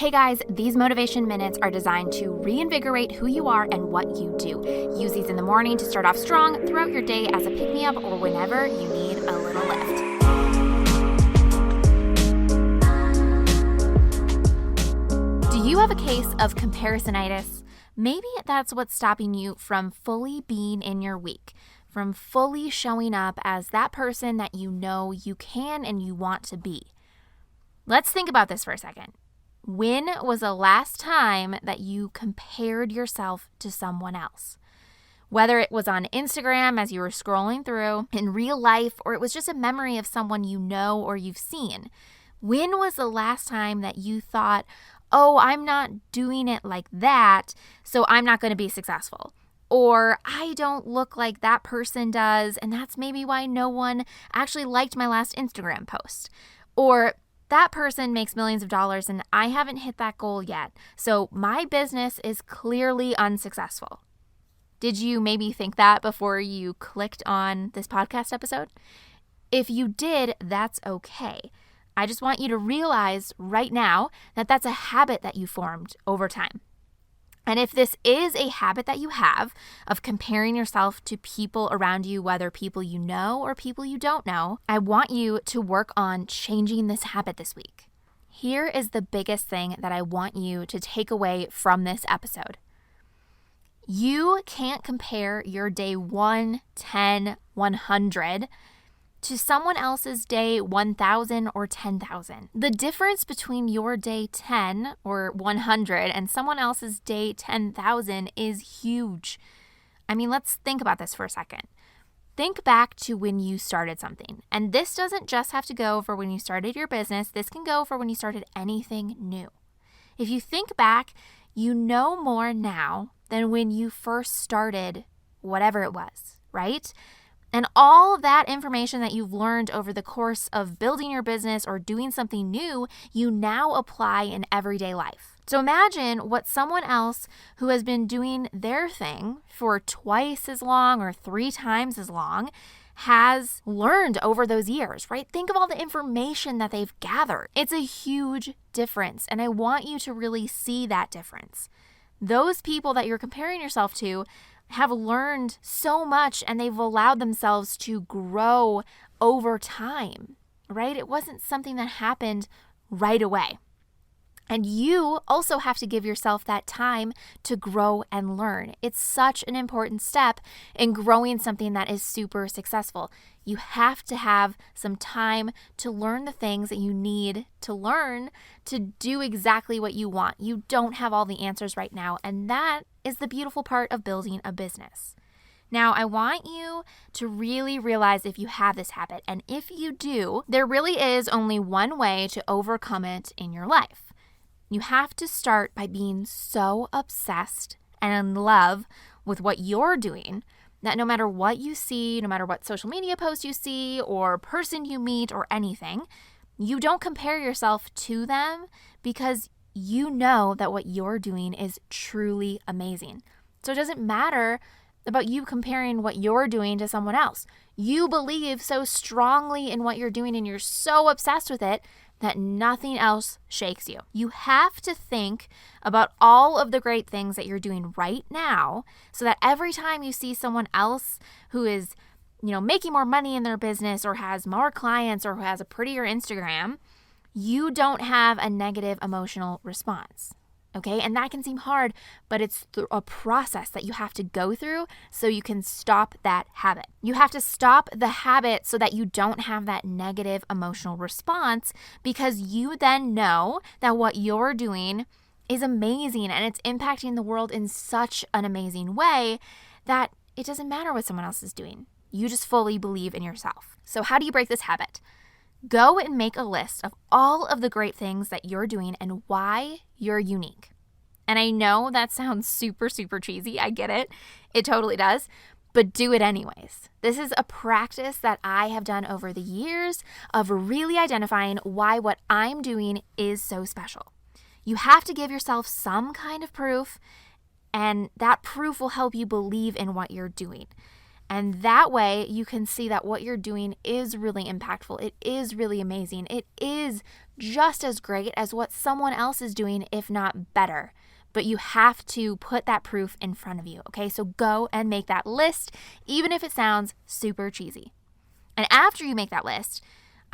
Hey guys, these motivation minutes are designed to reinvigorate who you are and what you do. Use these in the morning to start off strong, throughout your day as a pick-me-up, or whenever you need a little lift. Do you have a case of comparisonitis? Maybe that's what's stopping you from fully being in your week, from fully showing up as that person that you know you can and you want to be. Let's think about this for a second. When was the last time that you compared yourself to someone else? Whether it was on Instagram as you were scrolling through, in real life, or it was just a memory of someone you know or you've seen. When was the last time that you thought, oh, I'm not doing it like that, so I'm not going to be successful? Or I don't look like that person does, and that's maybe why no one actually liked my last Instagram post. Or that person makes millions of dollars and I haven't hit that goal yet, so my business is clearly unsuccessful. Did you maybe think that before you clicked on this podcast episode? If you did, that's okay. I just want you to realize right now that that's a habit that you formed over time. And if this is a habit that you have of comparing yourself to people around you, whether people you know or people you don't know, I want you to work on changing this habit this week. Here is the biggest thing that I want you to take away from this episode. You can't compare your day 1, 10, 100 to someone else's day 1,000 or 10,000. The difference between your day 10 or 100 and someone else's day 10,000 is huge. I mean, let's think about this for a second. Think back to when you started something. And this doesn't just have to go for when you started your business. This can go for when you started anything new. If you think back, you know more now than when you first started whatever it was, right? And all of that information that you've learned over the course of building your business or doing something new, you now apply in everyday life. So imagine what someone else who has been doing their thing for twice as long or 3 times as long has learned over those years, right? Think of all the information that they've gathered. It's a huge difference, and I want you to really see that difference. Those people that you're comparing yourself to have learned so much and they've allowed themselves to grow over time, right? It wasn't something that happened right away. And you also have to give yourself that time to grow and learn. It's such an important step in growing something that is super successful. You have to have some time to learn the things that you need to learn to do exactly what you want. You don't have all the answers right now, and that is the beautiful part of building a business. Now, I want you to really realize if you have this habit, and if you do, there really is only one way to overcome it in your life. You have to start by being so obsessed and in love with what you're doing that no matter what you see, no matter what social media post you see or person you meet or anything, you don't compare yourself to them because you know that what you're doing is truly amazing. So it doesn't matter about you comparing what you're doing to someone else. You believe so strongly in what you're doing and you're so obsessed with it that nothing else shakes you. You have to think about all of the great things that you're doing right now so that every time you see someone else who is, making more money in their business or has more clients or who has a prettier Instagram, you don't have a negative emotional response. Okay, and that can seem hard, but it's a process that you have to go through so you can stop that habit. You have to stop the habit so that you don't have that negative emotional response because you then know that what you're doing is amazing and it's impacting the world in such an amazing way that it doesn't matter what someone else is doing. You just fully believe in yourself. So how do you break this habit? Go and make a list of all of the great things that you're doing and why you're unique. And I know that sounds super, super cheesy. I get it. It totally does. But do it anyways. This is a practice that I have done over the years of really identifying why what I'm doing is so special. You have to give yourself some kind of proof, and that proof will help you believe in what you're doing. And that way you can see that what you're doing is really impactful. It is really amazing. It is just as great as what someone else is doing, if not better. But you have to put that proof in front of you, okay? So go and make that list, even if it sounds super cheesy. And after you make that list,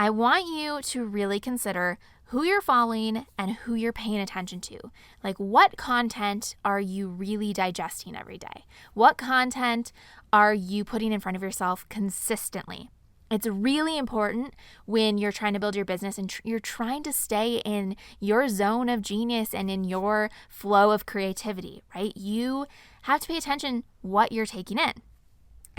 I want you to really consider who you're following and who you're paying attention to. Like, what content are you really digesting every day? What content are you putting in front of yourself consistently? It's really important when you're trying to build your business and you're trying to stay in your zone of genius and in your flow of creativity, right? You have to pay attention what you're taking in.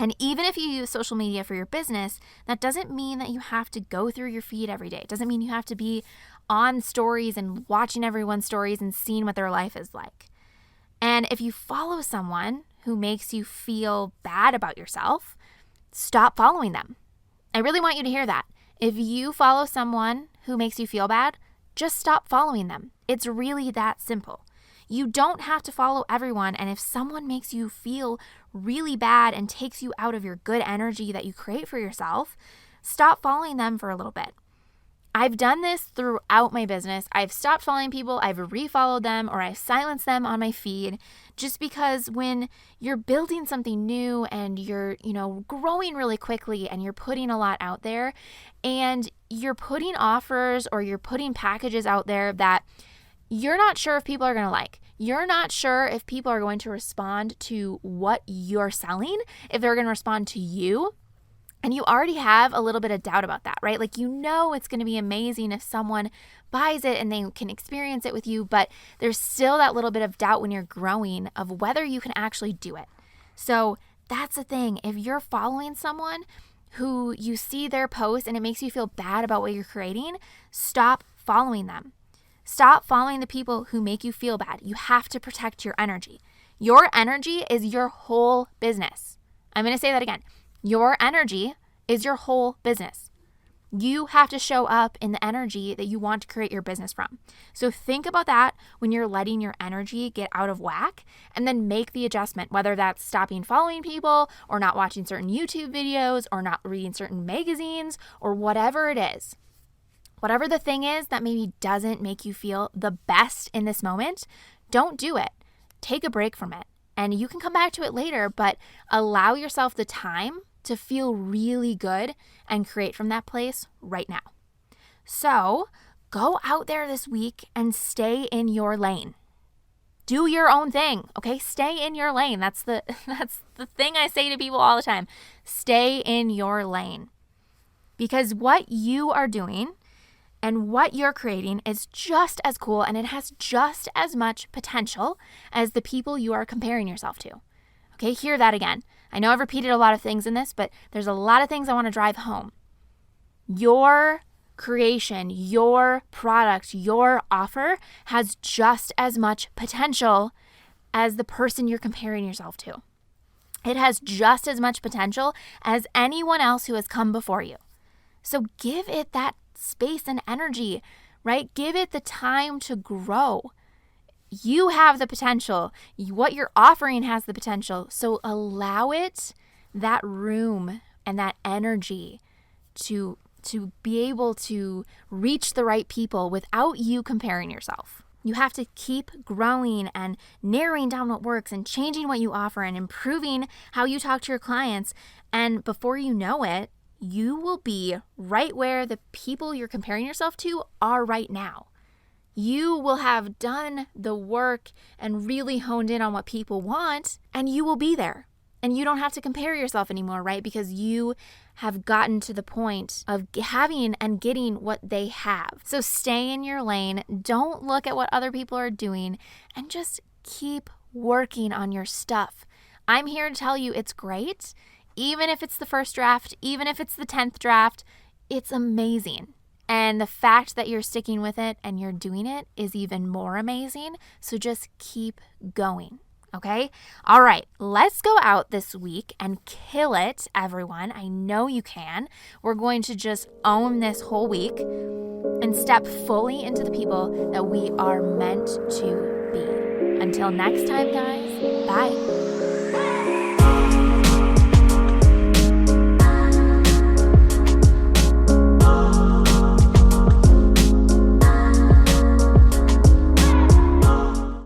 And even if you use social media for your business, that doesn't mean that you have to go through your feed every day. It doesn't mean you have to be on stories and watching everyone's stories and seeing what their life is like. And if you follow someone who makes you feel bad about yourself, stop following them. I really want you to hear that. If you follow someone who makes you feel bad, just stop following them. It's really that simple. You don't have to follow everyone, and if someone makes you feel really bad and takes you out of your good energy that you create for yourself, stop following them for a little bit. I've done this throughout my business. I've stopped following people, I've refollowed them, or I've silenced them on my feed, just because when you're building something new and you're, growing really quickly and you're putting a lot out there and you're putting offers or you're putting packages out there that you're not sure if people are going to like. You're not sure if people are going to respond to what you're selling, if they're going to respond to you. And you already have a little bit of doubt about that, right? Like, it's going to be amazing if someone buys it and they can experience it with you, but there's still that little bit of doubt when you're growing of whether you can actually do it. So that's the thing. If you're following someone who you see their post and it makes you feel bad about what you're creating, stop following them. Stop following the people who make you feel bad. You have to protect your energy. Your energy is your whole business. I'm going to say that again. Your energy is your whole business. You have to show up in the energy that you want to create your business from. So think about that when you're letting your energy get out of whack, and then make the adjustment, whether that's stopping following people or not watching certain YouTube videos or not reading certain magazines or whatever it is. Whatever the thing is that maybe doesn't make you feel the best in this moment, don't do it. Take a break from it. And you can come back to it later, but allow yourself the time to feel really good and create from that place right now. So go out there this week and stay in your lane. Do your own thing, okay? Stay in your lane. That's the thing I say to people all the time. Stay in your lane. Because what you are doing and what you're creating is just as cool, and it has just as much potential as the people you are comparing yourself to. Okay, hear that again. I know I've repeated a lot of things in this, but there's a lot of things I want to drive home. Your creation, your product, your offer has just as much potential as the person you're comparing yourself to. It has just as much potential as anyone else who has come before you. So give it that space and energy, right? Give it the time to grow. You have the potential. What you're offering has the potential. So allow it that room and that energy to be able to reach the right people without you comparing yourself. You have to keep growing and narrowing down what works and changing what you offer and improving how you talk to your clients. And before you know it, you will be right where the people you're comparing yourself to are right now. You will have done the work and really honed in on what people want, and you will be there. And you don't have to compare yourself anymore, right? Because you have gotten to the point of having and getting what they have. So stay in your lane. Don't look at what other people are doing, and just keep working on your stuff. I'm here to tell you it's great. Even if it's the first draft, even if it's the 10th draft, it's amazing. And the fact that you're sticking with it and you're doing it is even more amazing. So just keep going, okay? All right, let's go out this week and kill it, everyone. I know you can. We're going to just own this whole week and step fully into the people that we are meant to be. Until next time, guys, bye.